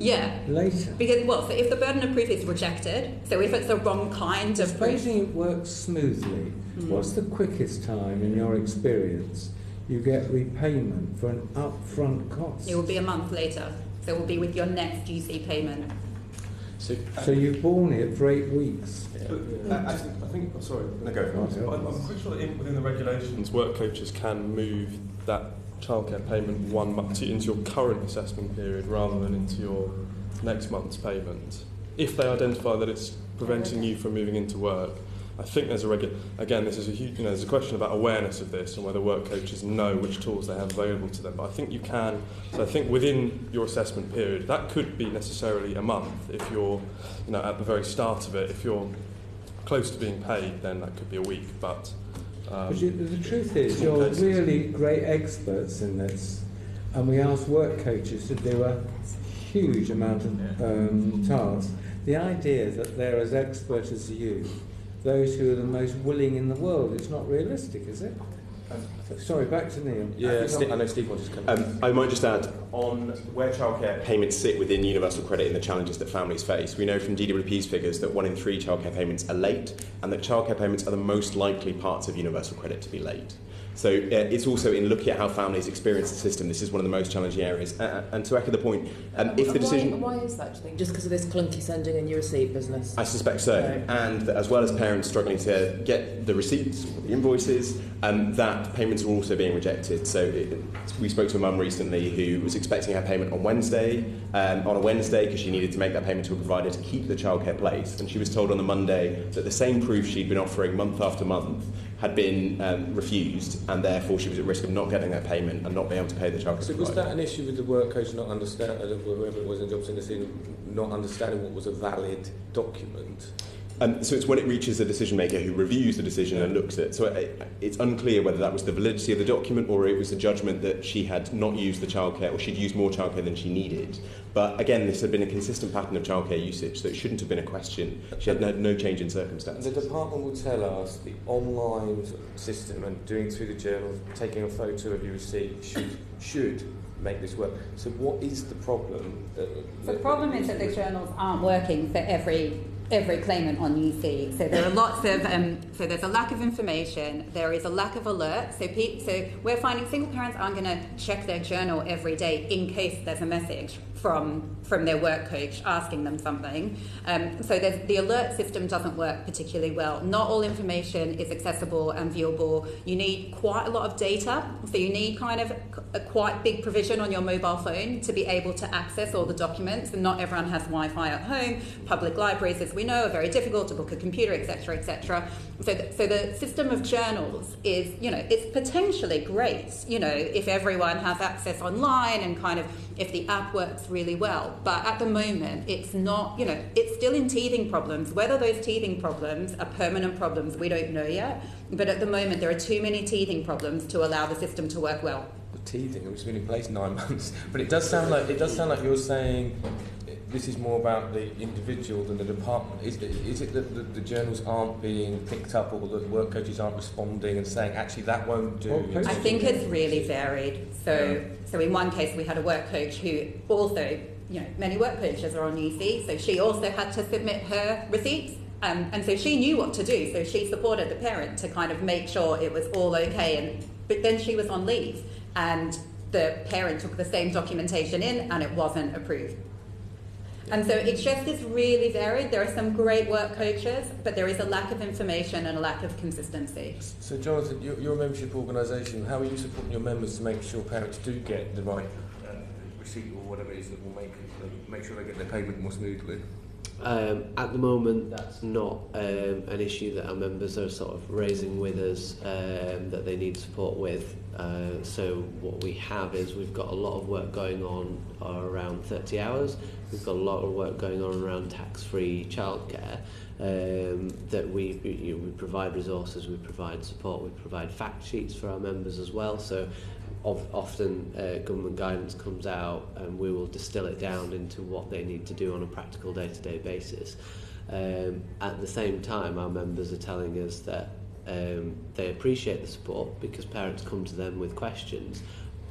later. Because, so if the burden of proof is rejected, so if it's the wrong kind of proof... Supposing it works smoothly, what's the quickest time in your experience you get repayment for an upfront cost? It will be a month later. So it will be with your next GC payment. So you've borne it for 8 weeks. I think. Sorry. No, go for it. I'm pretty sure that within the regulations, work coaches can move that childcare payment 1 month into your current assessment period rather than into your next month's payment, if they identify that it's preventing you from moving into work. I think there's again, this is a huge, there's a question about awareness of this and whether work coaches know which tools they have available to them. But I think you can. So I think within your assessment period, that could be necessarily a month if you're, at the very start of it. If you're close to being paid, then that could be a week. But the truth is, you're really great experts in this, and we ask work coaches to do a huge amount of tasks. The idea that they're as expert as you, those who are the most willing in the world, it's not realistic, is it? Sorry, back to Neil. Yeah, I know Steve wants to come. I might just add, on where childcare payments sit within universal credit and the challenges that families face, we know from DWP's figures that 1 in 3 childcare payments are late, and that childcare payments are the most likely parts of universal credit to be late. So it's also in looking at how families experience the system. This is one of the most challenging areas. And to echo the point, if the decision... Why is that, do you think? Just because of this clunky sending and you receipt business? I suspect so. Right. And as well as parents struggling to get the receipts, the invoices, that payments are also being rejected. So we spoke to a mum recently who was expecting her payment on a Wednesday because she needed to make that payment to a provider to keep the childcare place. And she was told on the Monday that the same proof she'd been offering month after month had been refused, and therefore she was at risk of not getting that payment and not being able to pay the childcare So provider. was that an issue with the work coach not understanding, whoever it was in jobs in the scene, not understanding what was a valid document? So it's when it reaches a decision maker who reviews the decision and looks at it. So it's unclear whether that was the validity of the document or it was a judgment that she had not used the childcare or she'd used more childcare than she needed. But again, this had been a consistent pattern of childcare usage, so it shouldn't have been a question. She had no change in circumstances. The department will tell us the online system and doing through the journals, taking a photo of your receipt should make this work. So what is the problem? The problem is that the journals aren't working for every claimant on UC. So there are lots of, so there's a lack of information, there is a lack of alerts. So we're finding single parents aren't going to check their journal every day in case there's a message from their work coach asking them something. So the alert system doesn't work particularly well. Not all information is accessible and viewable. You need quite a lot of data. So you need kind of a quite big provision on your mobile phone to be able to access all the documents. And not everyone has Wi-Fi at home. Public libraries, as we know, are very difficult to book a computer, etc., etc. So the system of journals is, it's potentially great, if everyone has access online and kind of if the app works really well. But at the moment, it's not, it's still in teething problems. Whether those teething problems are permanent problems, we don't know yet. But at the moment, there are too many teething problems to allow the system to work well. The teething, it's been in place 9 months. But it does sound like you're saying this is more about the individual than the department. Is it that the journals aren't being picked up or the work coaches aren't responding and saying, actually, that won't do? I think it's really varied. So in one case, we had a work coach who also, many work coaches are on UC, so she also had to submit her receipts. And so she knew what to do, so she supported the parent to kind of make sure it was all okay. But then she was on leave, and the parent took the same documentation in, and it wasn't approved. And so it's just this really varied. There are some great work coaches, but there is a lack of information and a lack of consistency. So Jonathan, you're a membership organisation. How are you supporting your members to make sure parents do get the right receipt or whatever it is that will make sure they get their payment more smoothly? At the moment, that's not an issue that our members are sort of raising with us that they need support with. So what we have is we've got a lot of work going on around 30 hours. We've got a lot of work going on around tax-free childcare. That we provide resources, we provide support, we provide fact sheets for our members as well. So often government guidance comes out and we will distill it down into what they need to do on a practical day-to-day basis. At the same time, our members are telling us that they appreciate the support because parents come to them with questions,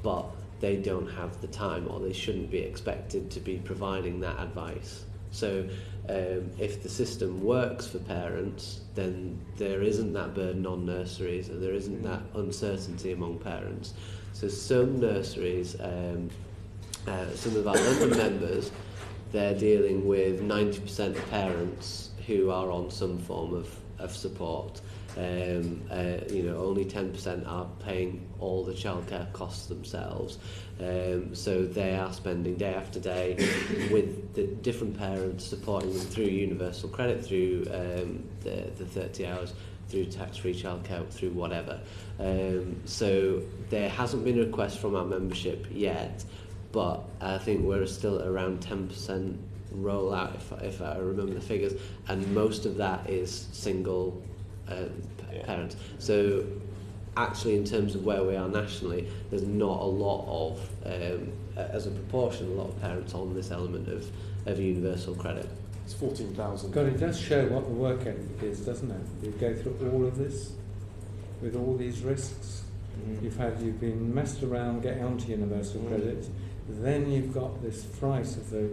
but they don't have the time or they shouldn't be expected to be providing that advice. So if the system works for parents, then there isn't that burden on nurseries and there isn't that uncertainty among parents. So some nurseries, some of our London members, they're dealing with 90% of parents who are on some form of support. Only 10% are paying all the childcare costs themselves. So they are spending day after day with the different parents, supporting them through universal credit, through the 30 hours, through tax-free childcare, through whatever. So there hasn't been a request from our membership yet, but I think we're still at around 10% rollout, if I remember the figures, and most of that is single parents. So actually, in terms of where we are nationally, there's not a lot of, as a proportion, a lot of parents on this element of universal credit. It's 14,000. God, it does show what the work ethic is, doesn't it? You go through all of this with all these risks. Mm-hmm. You've been messed around getting onto universal credit. Then you've got this fright of the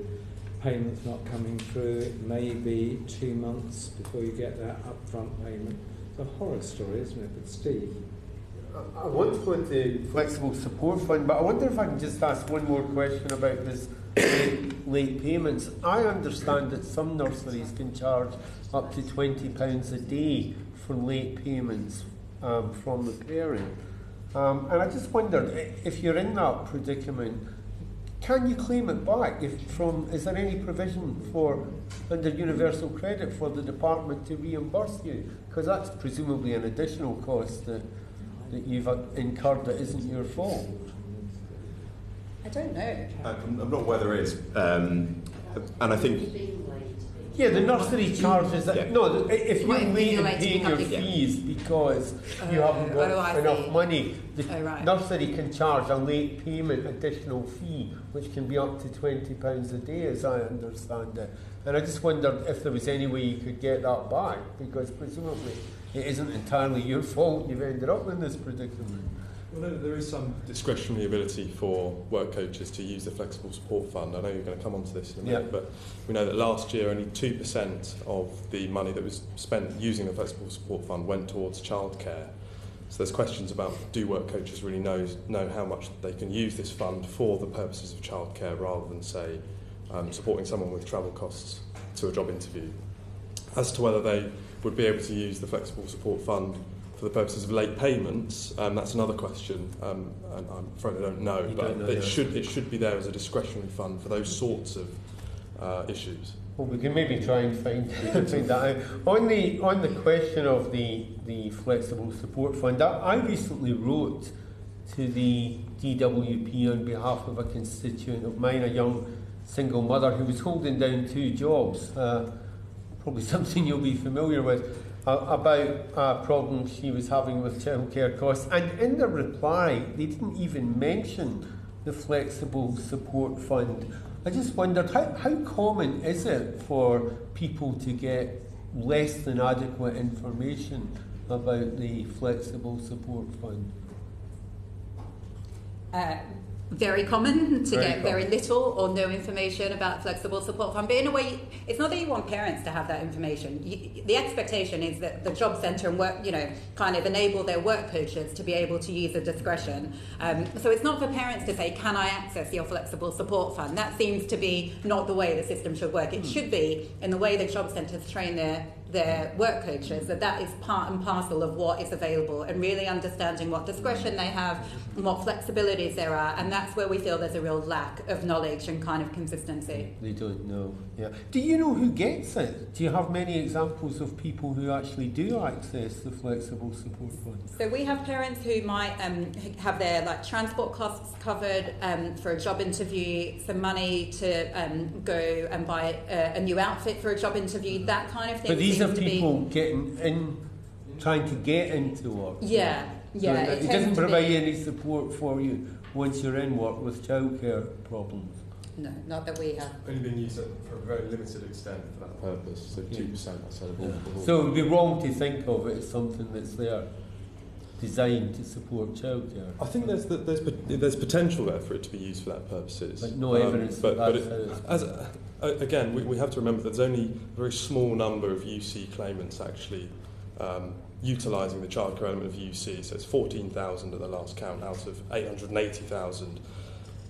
payments not coming through. It may be 2 months before you get that upfront payment. It's a horror story, isn't it? But Steve? I want to go into flexible support fund, but I wonder if I can just ask one more question about this late payments. I understand that some nurseries can charge up to £20 a day for late payments from the parent. And I just wondered, if you're in that predicament, can you claim it back? Is there any provision under universal credit for the department to reimburse you? Because that's presumably an additional cost that you've incurred that isn't your fault. I don't know. I'm not aware there is. And I think... Yeah, the nursery charges that. Yeah. No, if you're late in paying your fees because you haven't got enough money, the nursery can charge a late payment additional fee, which can be up to £20 a day, as I understand it. And I just wondered if there was any way you could get that back, because presumably it isn't entirely your fault you've ended up in this predicament. Well, there is some discretionary ability for work coaches to use the flexible support fund. I know you're going to come on to this in a minute, but we know that last year only 2% of the money that was spent using the flexible support fund went towards childcare. So there's questions about, do work coaches really know how much they can use this fund for the purposes of childcare rather than, say, supporting someone with travel costs to a job interview. As to whether they would be able to use the flexible support fund for the purposes of late payments, that's another question, and I'm afraid I don't know, it should be there as a discretionary fund for those sorts of issues. Well, we can maybe try and find that out. On the question of the flexible support fund, I recently wrote to the DWP on behalf of a constituent of mine, a young single mother who was holding down 2 jobs, probably something you'll be familiar with, about a problem she was having with childcare costs. And in the reply, they didn't even mention the flexible support fund. I just wondered, how common is it for people to get less than adequate information about the flexible support fund? Very common to get very little or no information about flexible support fund. But in a way, it's not that you want parents to have that information. The expectation is that the job centre and work, kind of enable their work coaches to be able to use the discretion. So it's not for parents to say, can I access your flexible support fund? That seems to be not the way the system should work. It should be in the way the job centres train their work coaches, that is part and parcel of what is available, and really understanding what discretion they have and what flexibilities there are, and that's where we feel there's a real lack of knowledge and kind of consistency. They don't know. Yeah. Do you know who gets it? Do you have many examples of people who actually do access the flexible support fund? So we have parents who might have their transport costs covered for a job interview, some money to go and buy a new outfit for a job interview, that kind of thing. But these are people getting in, trying to get into work. Yeah. So it doesn't provide any support for you once you're in work with childcare problems. No, not that we have. Only being used for a very limited extent for that purpose, so 2% I said of all. So it would be wrong to think of it as something that's there designed to support childcare. I think there's potential there for it to be used for that purposes. But no evidence again, we have to remember that there's only a very small number of UC claimants actually utilising the childcare element of UC. So it's 14,000 at the last count out of 880,000.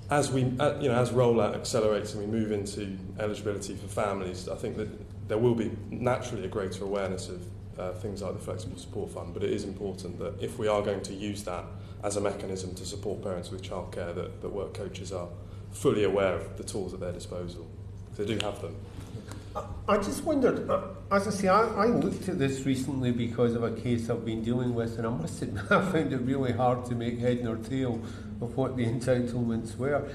As Rollout accelerates and we move into eligibility for families, I think that there will be naturally a greater awareness of things like the flexible support fund, but it is important that if we are going to use that as a mechanism to support parents with childcare, that work coaches are fully aware of the tools at their disposal. They do have them. I just wondered, as I say, I looked at this recently because of a case I've been dealing with, and I must admit I found it really hard to make head nor tail of what the entitlements were.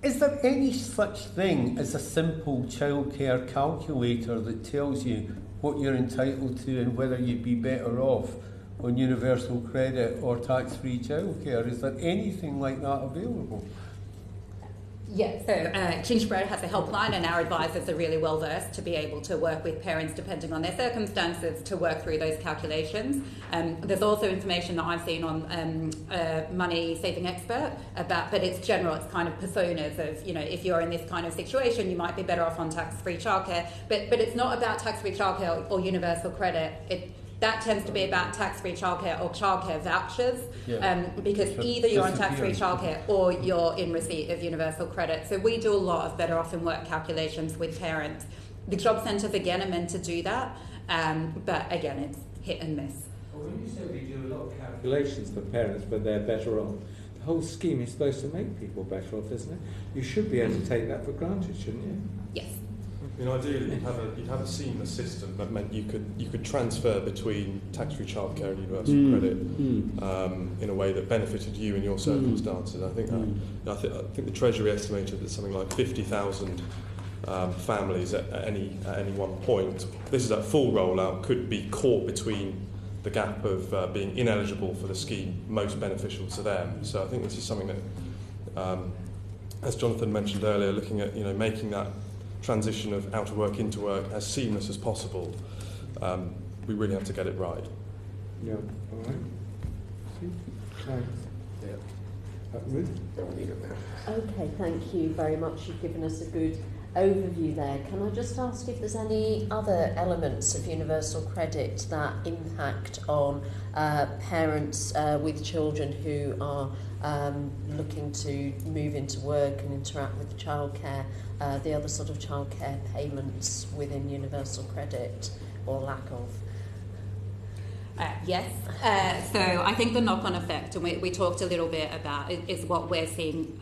Is there any such thing as a simple childcare calculator that tells you what you're entitled to and whether you'd be better off on universal credit or tax-free childcare? Is there anything like that available? Yes, so Gingerbread has a helpline, and our advisors are really well versed to be able to work with parents depending on their circumstances to work through those calculations. There's also information that I've seen on Money Saving Expert but it's general, it's kind of personas of, if you're in this kind of situation, you might be better off on tax-free childcare. But it's not about tax-free childcare or universal credit. that tends to be about tax-free childcare or childcare vouchers, because So either you're on tax-free disappearing. childcare or you're in receipt of universal credit. So we do a lot of better off in work calculations with parents. The job centres, again, are meant to do that, but again, it's hit and miss. Well, when you say we do a lot of calculations for parents, but they're better off, the whole scheme is supposed to make people better off, isn't it? You should be able to take that for granted, shouldn't you? Yes. I mean, ideally, you'd have a seamless system that meant you could transfer between tax-free childcare and universal credit in a way that benefited you in your circumstances. I think I think the Treasury estimated that something like 50,000 families at any one point. This is at full rollout, could be caught between the gap of being ineligible for the scheme most beneficial to them. So I think this is something that, as Jonathan mentioned earlier, looking at making that transition of out of work into work as seamless as possible. We really have to get it right. Yeah. All right. Thanks. Yeah. Ruth? Okay, thank you very much. You've given us a good overview there. Can I just ask if there's any other elements of universal credit that impact on parents with children who are looking to move into work and interact with childcare, the other sort of childcare payments within universal credit or lack of? Yes. So I think the knock-on effect, and we talked a little bit about, is what we're seeing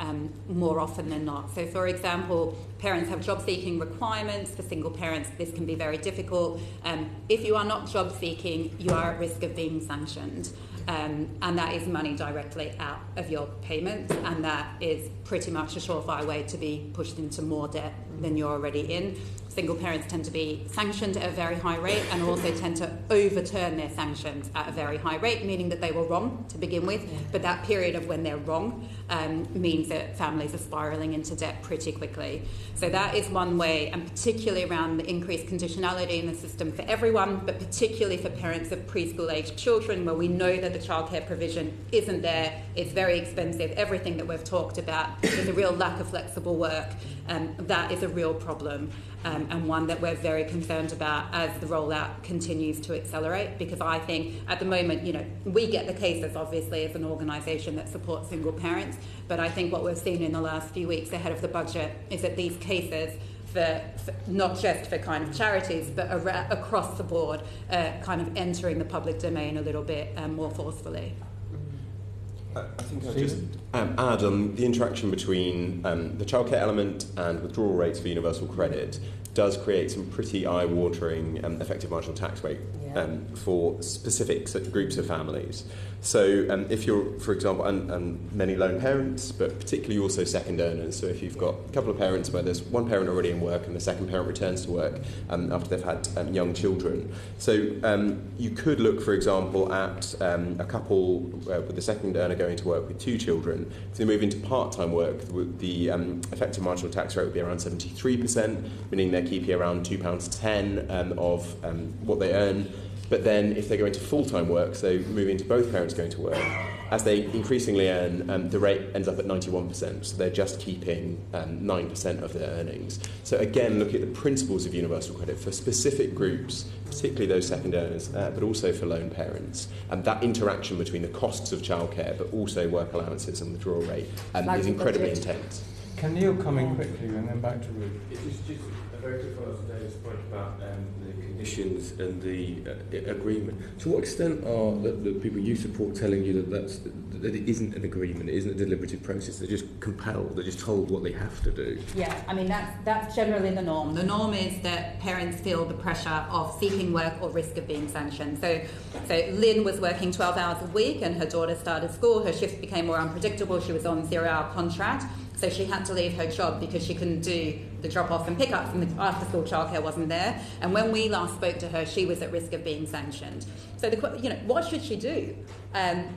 more often than not. So, for example, parents have job-seeking requirements. For single parents, this can be very difficult. If you are not job-seeking, you are at risk of being sanctioned. And that is money directly out of your payments, and that is pretty much a surefire way to be pushed into more debt than you're already in. Single parents tend to be sanctioned at a very high rate and also tend to overturn their sanctions at a very high rate, meaning that they were wrong to begin with. But that period of when they're wrong means that families are spiralling into debt pretty quickly. So that is one way, and particularly around the increased conditionality in the system for everyone, but particularly for parents of preschool-aged children, where we know that the childcare provision isn't there, it's very expensive, everything that we've talked about, there's a real lack of flexible work. That is a real problem, and one that we're very concerned about as the rollout continues to accelerate, because I think at the moment, we get the cases obviously as an organisation that supports single parents, but I think what we've seen in the last few weeks ahead of the budget is that these cases, for not just for kind of charities, but across the board, kind of entering the public domain a little bit more forcefully. I think I'll just add on the interaction between the childcare element and withdrawal rates for universal credit does create some pretty eye-watering effective marginal tax rate for specific groups of families. So if you're, for example, and many lone parents, but particularly also second earners, so if you've got a couple of parents where there's one parent already in work and the second parent returns to work after they've had young children. So you could look, for example, at a couple with the second earner going to work with two children. If they move into part-time work, the effective marginal tax rate would be around 73%, meaning they're keeping around £2.10 of what they earn. But then if they go into full-time work, so moving to both parents going to work, as they increasingly earn, the rate ends up at 91%. So they're just keeping 9% of their earnings. So again, look at the principles of universal credit for specific groups, particularly those second earners, but also for lone parents. And that interaction between the costs of childcare, but also work allowances and withdrawal rate is incredibly intense. Can Neil come in quickly and then back to Ruth? It's just a very quick follow-up to David's point about the conditions and the agreement. To what extent are the people you support telling you that it isn't an agreement, it isn't a deliberative process, they're just compelled, they're just told what they have to do? Yeah, I mean, that's generally the norm. The norm is that parents feel the pressure of seeking work or risk of being sanctioned. So Lynn was working 12 hours a week and her daughter started school, her shifts became more unpredictable, she was on a 0-hour contract. So she had to leave her job because she couldn't do the drop-off and pick-ups, and the after-school childcare wasn't there. And when we last spoke to her, she was at risk of being sanctioned. So, what should she do?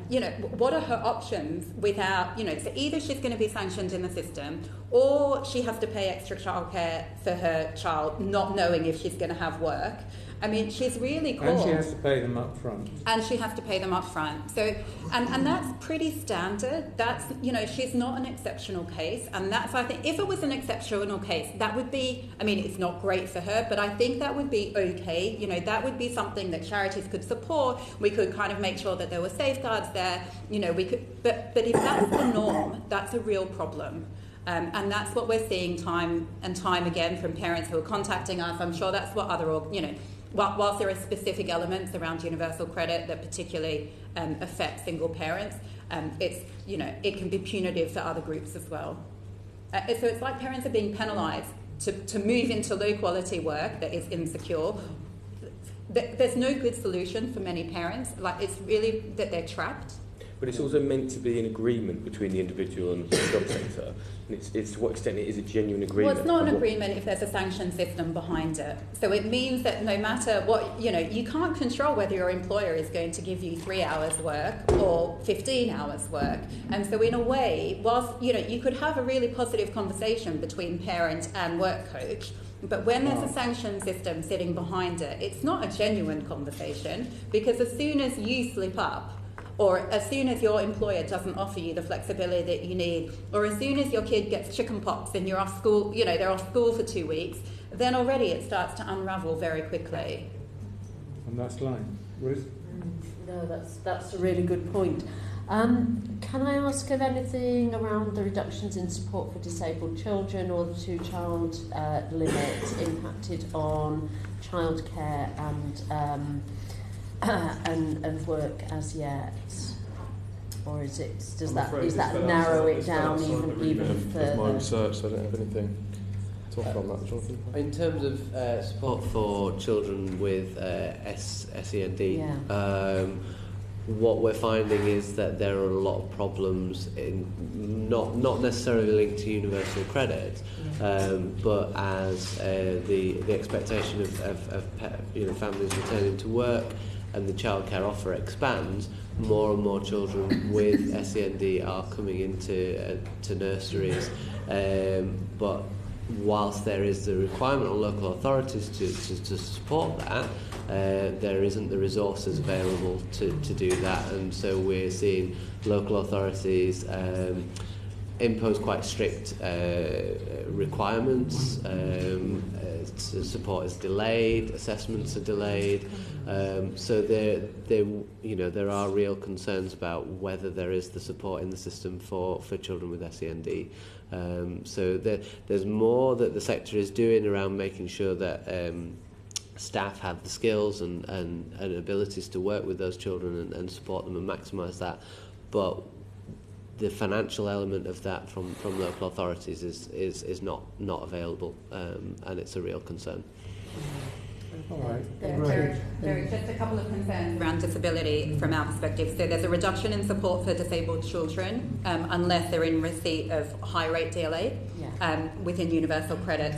you know, what are her options without, you know, so either she's going to be sanctioned in the system, or she has to pay extra childcare for her child, not knowing if she's going to have work. I mean, she's really caught. And she has to pay them up front. And she has to pay them up front. So, and that's pretty standard. That's, you know, she's not an exceptional case. And that's, I think, if it was an exceptional case, that would be, I mean, it's not great for her, but I think that would be okay. You know, that would be something that charities could support. We could kind of make sure that there were safeguards there. You know, we could, but if that's the norm, that's a real problem. And that's what we're seeing time and time again from parents who are contacting us. I'm sure that's what other, you know, whilst there are specific elements around universal credit that particularly affect single parents, it's, you know, it can be punitive for other groups as well. So it's like parents are being penalised to move into low quality work that is insecure. There's no good solution for many parents. Like, it's really that they're trapped. But it's also meant to be an agreement between the individual and the job centre. And it's to what extent it is a genuine agreement. Well, it's not an agreement if there's a sanction system behind it. So it means that no matter what, you know, you can't control whether your employer is going to give you 3 hours work or 15 hours work. And so in a way, whilst, you know, you could have a really positive conversation between parent and work coach, but when there's a sanction system sitting behind it, it's not a genuine conversation, because as soon as you slip up, or as soon as your employer doesn't offer you the flexibility that you need, or as soon as your kid gets chickenpox and you're off school, you know, they're off school for 2 weeks, then already it starts to unravel very quickly. And that's line. Ruth? No, that's a really good point. Can I ask if anything around the reductions in support for disabled children or the 2-child limit impacted on childcare and work as yet, or is that narrow it down even further? My research, so I don't have anything to offer on that, Jonathan. In terms of support for children with SEND, what we're finding is that there are a lot of problems in not necessarily linked to universal credit, but as the expectation of you know, families returning to work and the childcare offer expands, more and more children with SEND are coming into to nurseries. But whilst there is the requirement on local authorities to support that, there isn't the resources available to do that, and so we're seeing local authorities impose quite strict requirements. Support is delayed, assessments are delayed, so there are real concerns about whether there is the support in the system for children with SEND. So there's more that the sector is doing around making sure that staff have the skills and abilities to work with those children and support them and maximise that, but the financial element of that from local authorities is not available, and it's a real concern. All right. There are just a couple of concerns around disability from our perspective. So there's a reduction in support for disabled children unless they're in receipt of high rate DLA within universal credit.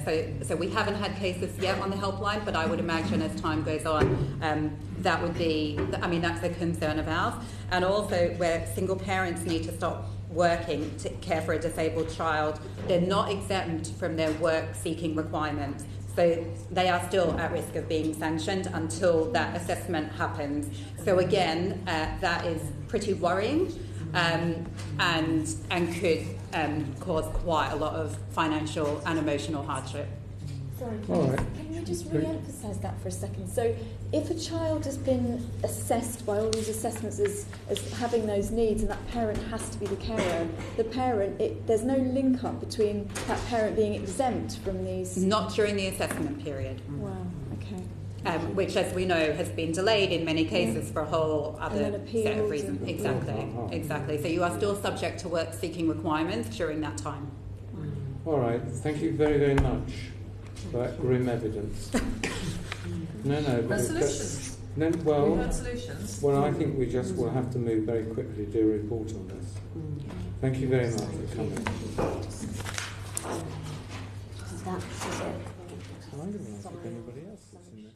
So we haven't had cases yet on the helpline, but I would imagine as time goes on, that would be, I mean, that's a concern of ours. And also where single parents need to stop working to care for a disabled child, they're not exempt from their work-seeking requirements. So they are still at risk of being sanctioned until that assessment happens. So again, that is pretty worrying and could cause quite a lot of financial and emotional hardship. Sorry, Right. can you just re-emphasise that for a second? So if a child has been assessed by all these assessments as having those needs, and that parent has to be the carer, there's no link up between that parent being exempt from these? Not during the assessment period. Wow, okay. Which, as we know, has been delayed in many cases for a whole other set of reasons. Exactly. So you are still subject to work-seeking requirements during that time. All right. Thank you very, very much for that grim evidence. But solutions. We've had solutions. Well, I think we just will have to move very quickly to do a report on this. Thank you very much for coming. I don't know if anybody else is in there.